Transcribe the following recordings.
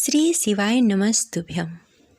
श्री शिवाय नमस्तुभ्यम।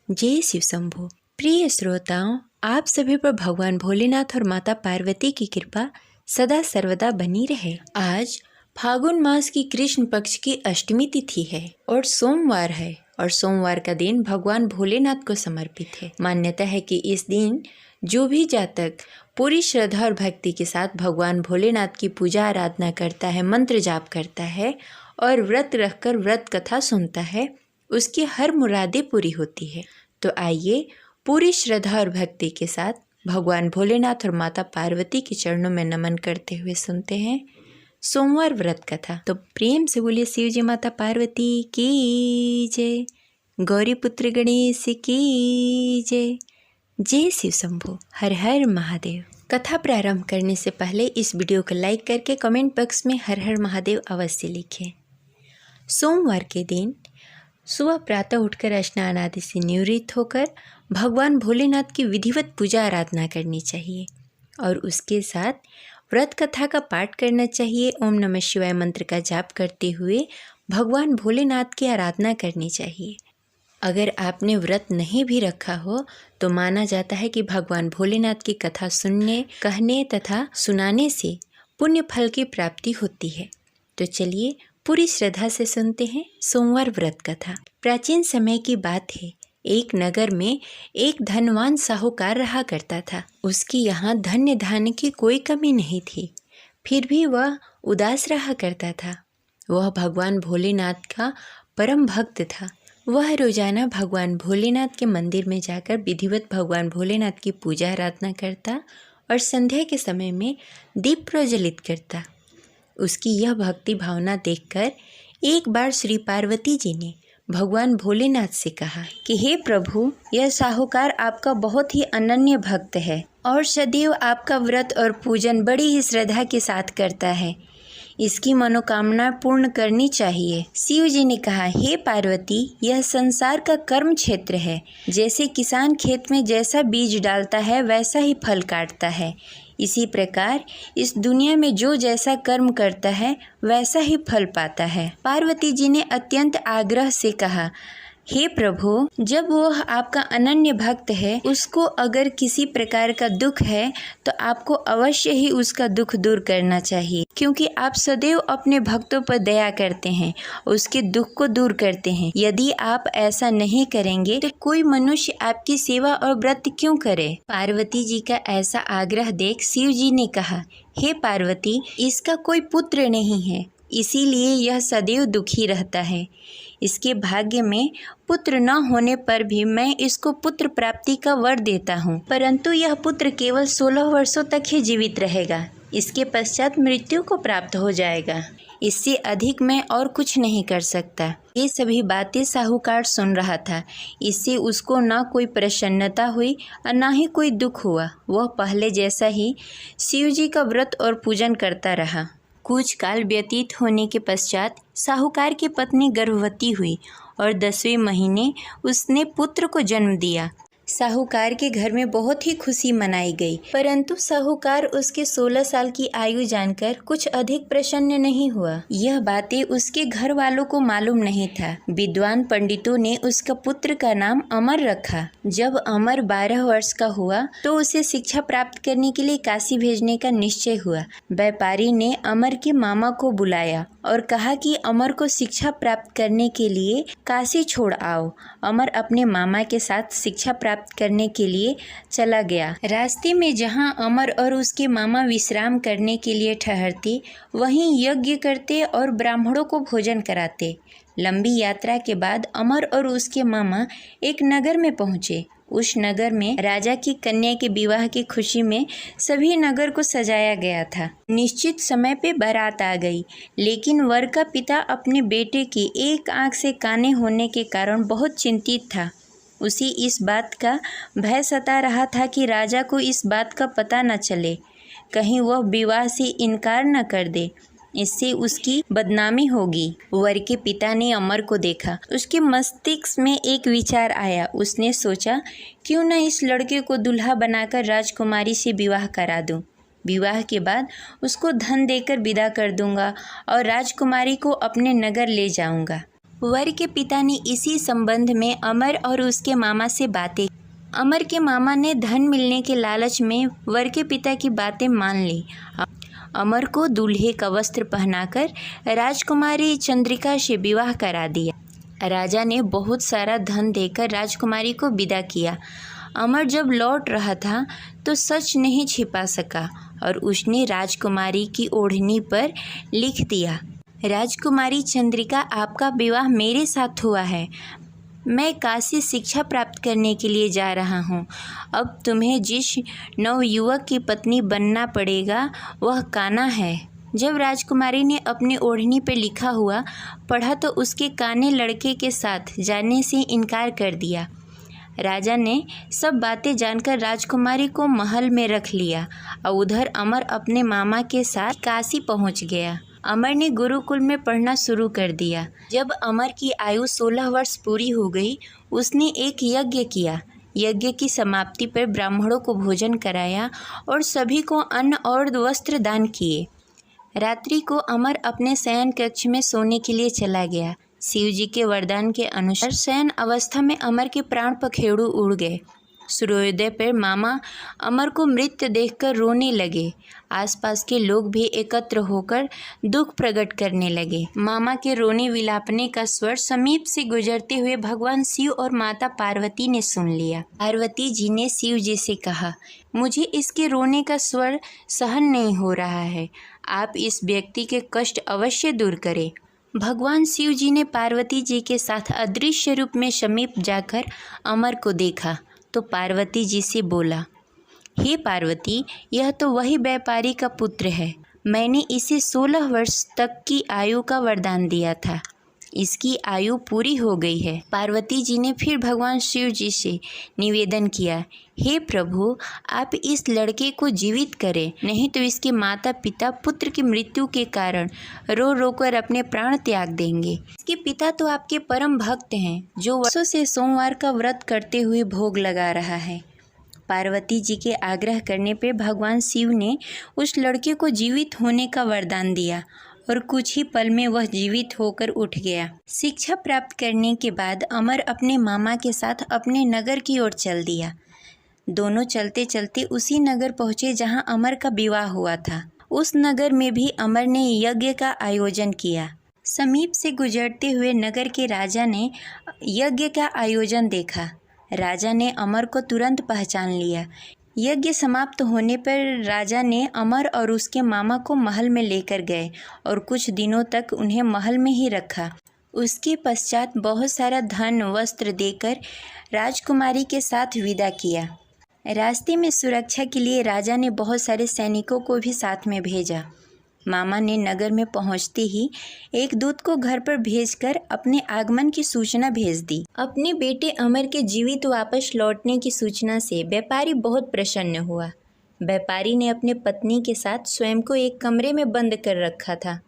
जय शिव शंभो। प्रिय श्रोताओं, आप सभी पर भगवान भोलेनाथ और माता पार्वती की कृपा सदा सर्वदा बनी रहे। आज फागुन मास की कृष्ण पक्ष की अष्टमी तिथि है और सोमवार है और सोमवार का दिन भगवान भोलेनाथ को समर्पित है। मान्यता है कि इस दिन जो भी जातक पूरी श्रद्धा और भक्ति के साथ भगवान भोलेनाथ की पूजा आराधना करता है, मंत्र जाप करता है और व्रत रखकर व्रत कथा सुनता है, उसकी हर मुरादें पूरी होती है। तो आइए पूरी श्रद्धा और भक्ति के साथ भगवान भोलेनाथ और माता पार्वती के चरणों में नमन करते हुए सुनते हैं सोमवार व्रत कथा। तो प्रेम से बोलिए शिव जी माता पार्वती की जय, गौरी पुत्र गणेश की जय। जय शिव शंभो। हर हर महादेव। कथा प्रारंभ करने से पहले इस वीडियो को लाइक करके कमेंट बॉक्स में हर हर महादेव अवश्य लिखें। सोमवार के दिन सुबह प्रातः उठकर स्नान आदि से निवृत्त होकर भगवान भोलेनाथ की विधिवत पूजा आराधना करनी चाहिए और उसके साथ व्रत कथा का पाठ करना चाहिए। ओम नमः शिवाय मंत्र का जाप करते हुए भगवान भोलेनाथ की आराधना करनी चाहिए। अगर आपने व्रत नहीं भी रखा हो तो माना जाता है कि भगवान भोलेनाथ की कथा सुनने, कहने तथा सुनाने से पुण्य फल की प्राप्ति होती है। तो चलिए पूरी श्रद्धा से सुनते हैं सोमवार व्रत कथा। प्राचीन समय की बात है, एक नगर में एक धनवान साहूकार रहा करता था। उसकी यहाँ धन्य धान्य की कोई कमी नहीं थी, फिर भी वह उदास रहा करता था। वह भगवान भोलेनाथ का परम भक्त था। वह रोजाना भगवान भोलेनाथ के मंदिर में जाकर विधिवत भगवान भोलेनाथ की पूजा आराधना करता और संध्या के समय में दीप प्रज्वलित करता। उसकी यह भक्ति भावना देखकर एक बार श्री पार्वती जी ने भगवान भोलेनाथ से कहा कि हे प्रभु, यह साहूकार आपका बहुत ही अनन्य भक्त है और सदैव आपका व्रत और पूजन बड़ी ही श्रद्धा के साथ करता है। इसकी मनोकामना पूर्ण करनी चाहिए। शिव जी ने कहा, हे पार्वती, यह संसार का कर्म क्षेत्र है। जैसे किसान खेत में जैसा बीज डालता है वैसा ही फल काटता है, इसी प्रकार इस दुनिया में जो जैसा कर्म करता है वैसा ही फल पाता है। पार्वती जी ने अत्यंत आग्रह से कहा, हे प्रभु, जब वह आपका अनन्य भक्त है, उसको अगर किसी प्रकार का दुख है तो आपको अवश्य ही उसका दुख दूर करना चाहिए, क्योंकि आप सदैव अपने भक्तों पर दया करते हैं, उसके दुख को दूर करते हैं। यदि आप ऐसा नहीं करेंगे तो कोई मनुष्य आपकी सेवा और व्रत क्यों करे? पार्वती जी का ऐसा आग्रह देख शिव जी ने कहा, हे पार्वती, इसका कोई पुत्र नहीं है, इसीलिए यह सदैव दुखी रहता है। इसके भाग्य में पुत्र न होने पर भी मैं इसको पुत्र प्राप्ति का वर देता हूँ, परंतु यह पुत्र केवल 16 वर्षों तक ही जीवित रहेगा। इसके पश्चात मृत्यु को प्राप्त हो जाएगा। इससे अधिक मैं और कुछ नहीं कर सकता। ये सभी बातें साहूकार सुन रहा था। इससे उसको न कोई प्रसन्नता हुई और न ही कोई दुख हुआ। वह पहले जैसा ही शिव जी का व्रत और पूजन करता रहा। कुछ काल व्यतीत होने के पश्चात साहूकार की पत्नी गर्भवती हुई और 10वें महीने उसने पुत्र को जन्म दिया। साहूकार के घर में बहुत ही खुशी मनाई गई, परंतु साहूकार उसके 16 साल की आयु जानकर कुछ अधिक प्रसन्न नहीं हुआ। यह बातें उसके घर वालों को मालूम नहीं था। विद्वान पंडितों ने उसका पुत्र का नाम अमर रखा। जब अमर 12 वर्ष का हुआ तो उसे शिक्षा प्राप्त करने के लिए काशी भेजने का निश्चय हुआ। व्यापारी ने अमर के मामा को बुलाया और कहा कि अमर को शिक्षा प्राप्त करने के लिए काशी छोड़ आओ। अमर अपने मामा के साथ शिक्षा प्राप्त करने के लिए चला गया। रास्ते में जहां अमर और उसके मामा विश्राम करने के लिए ठहरते, वहीं यज्ञ करते और ब्राह्मणों को भोजन कराते। लंबी यात्रा के बाद अमर और उसके मामा एक नगर में पहुंचे। उस नगर में राजा की कन्या के विवाह की खुशी में सभी नगर को सजाया गया था। निश्चित समय पे बारात आ गई, लेकिन वर का पिता अपने बेटे की एक आंख से काने होने के कारण बहुत चिंतित था। उसी इस बात का भय सता रहा था कि राजा को इस बात का पता न चले, कहीं वह विवाह से इनकार न कर दे, इससे उसकी बदनामी होगी। वर के पिता ने अमर को देखा। उसके मस्तिष्क में एक विचार आया। उसने सोचा, क्यों न इस लड़के को दूल्हा बनाकर राजकुमारी से विवाह करा दूं। विवाह के बाद उसको धन देकर विदा कर दूंगा और राजकुमारी को अपने नगर ले जाऊंगा। वर के पिता ने इसी संबंध में अमर और उसके मामा से बातें। अमर के मामा ने धन मिलने के लालच में वर के पिता की बातें मान ली। अमर को दूल्हे का वस्त्र पहनाकर राजकुमारी चंद्रिका से विवाह करा दिया। राजा ने बहुत सारा धन देकर राजकुमारी को विदा किया। अमर जब लौट रहा था तो सच नहीं छिपा सका और उसने राजकुमारी की ओढ़नी पर लिख दिया, राजकुमारी चंद्रिका, आपका विवाह मेरे साथ हुआ है। मैं काशी शिक्षा प्राप्त करने के लिए जा रहा हूँ। अब तुम्हें जिस नवयुवक की पत्नी बनना पड़ेगा वह कान्हा है। जब राजकुमारी ने अपनी ओढ़नी पर लिखा हुआ पढ़ा तो उसके कान्हे लड़के के साथ जाने से इनकार कर दिया। राजा ने सब बातें जानकर राजकुमारी को महल में रख लिया और उधर अमर अपने मामा के साथ काशी पहुँच गया। अमर ने गुरुकुल में पढ़ना शुरू कर दिया। जब अमर की आयु 16 वर्ष पूरी हो गई, उसने एक यज्ञ किया। यज्ञ की समाप्ति पर ब्राह्मणों को भोजन कराया और सभी को अन्न और वस्त्र दान किए। रात्रि को अमर अपने शयन कक्ष में सोने के लिए चला गया। शिव जी के वरदान के अनुसार शयन अवस्था में अमर के प्राण पखेरु उड़ गए। सूर्योदय पर मामा अमर को मृत देखकर रोने लगे। आसपास के लोग भी एकत्र होकर दुख प्रकट करने लगे। मामा के रोने विलापने का स्वर समीप से गुजरते हुए भगवान शिव और माता पार्वती ने सुन लिया। पार्वती जी ने शिव जी से कहा, मुझे इसके रोने का स्वर सहन नहीं हो रहा है। आप इस व्यक्ति के कष्ट अवश्य दूर करें। भगवान शिव जी ने पार्वती जी के साथ अदृश्य रूप में समीप जाकर अमर को देखा तो पार्वती जी से बोला, हे पार्वती, यह तो वही व्यापारी का पुत्र है। मैंने इसे 16 वर्ष तक की आयु का वरदान दिया था। इसकी आयु पूरी हो गई है। पार्वती जी ने फिर भगवान शिव जी से निवेदन किया, हे प्रभु, आप इस लड़के को जीवित करें, नहीं तो इसके माता पिता पुत्र की मृत्यु के कारण रो रो कर अपने प्राण त्याग देंगे। इसके पिता तो आपके परम भक्त हैं, जो वर्षों से सोमवार का व्रत करते हुए भोग लगा रहा है। पार्वती जी के आग्रह करने पर भगवान शिव ने उस लड़के को जीवित होने का वरदान दिया और कुछ ही पल में वह जीवित होकर उठ गया। शिक्षा प्राप्त करने के बाद अमर अपने मामा के साथ अपने नगर की ओर चल दिया। दोनों चलते चलते उसी नगर पहुँचे जहाँ अमर का विवाह हुआ था। उस नगर में भी अमर ने यज्ञ का आयोजन किया। समीप से गुजरते हुए नगर के राजा ने यज्ञ का आयोजन देखा। राजा ने अमर को तुरंत पहचान लिया। यज्ञ समाप्त होने पर राजा ने अमर और उसके मामा को महल में लेकर गए और कुछ दिनों तक उन्हें महल में ही रखा। उसके पश्चात बहुत सारा धन वस्त्र देकर राजकुमारी के साथ विदा किया। रास्ते में सुरक्षा के लिए राजा ने बहुत सारे सैनिकों को भी साथ में भेजा। मामा ने नगर में पहुंचते ही एक दूत को घर पर भेजकर अपने आगमन की सूचना भेज दी। अपने बेटे अमर के जीवित वापस लौटने की सूचना से व्यापारी बहुत प्रसन्न हुआ। व्यापारी ने अपने पत्नी के साथ स्वयं को एक कमरे में बंद कर रखा था।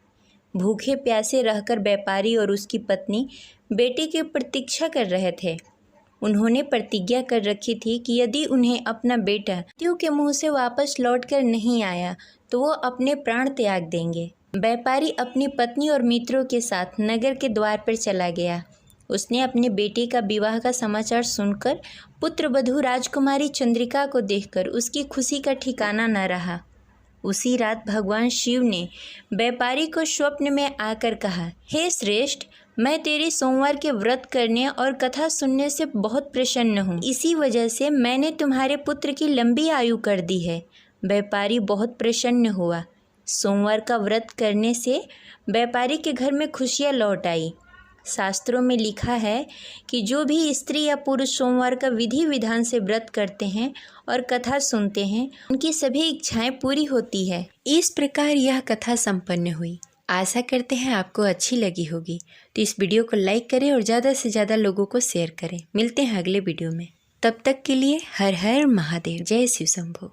भूखे प्यासे रहकर व्यापारी और उसकी पत्नी बेटे की प्रतीक्षा कर रहे थे। उन्होंने प्रतिज्ञा कर रखी थी कि यदि उन्हें अपना बेटा मृत्यु के मुंह से वापस लौटकर नहीं आया तो वो अपने प्राण त्याग देंगे। व्यापारी अपनी पत्नी और मित्रों के साथ नगर के द्वार पर चला गया। उसने अपने बेटे का विवाह का समाचार सुनकर पुत्रवधू राजकुमारी चंद्रिका को देखकर उसकी खुशी का ठिकाना न रहा। उसी रात भगवान शिव ने व्यापारी को स्वप्न में आकर कहा, हे श्रेष्ठ, मैं तेरे सोमवार के व्रत करने और कथा सुनने से बहुत प्रसन्न हूँ। इसी वजह से मैंने तुम्हारे पुत्र की लंबी आयु कर दी है। व्यापारी बहुत प्रसन्न हुआ। सोमवार का व्रत करने से व्यापारी के घर में खुशियाँ लौट आई। शास्त्रों में लिखा है कि जो भी स्त्री या पुरुष सोमवार का विधि विधान से व्रत करते हैं और कथा सुनते हैं, उनकी सभी इच्छाएं पूरी होती है। इस प्रकार यह कथा संपन्न हुई। आशा करते हैं आपको अच्छी लगी होगी। तो इस वीडियो को लाइक करें और ज़्यादा से ज़्यादा लोगों को शेयर करें। मिलते हैं अगले वीडियो में। तब तक के लिए हर हर महादेव। जय शिव शंभो।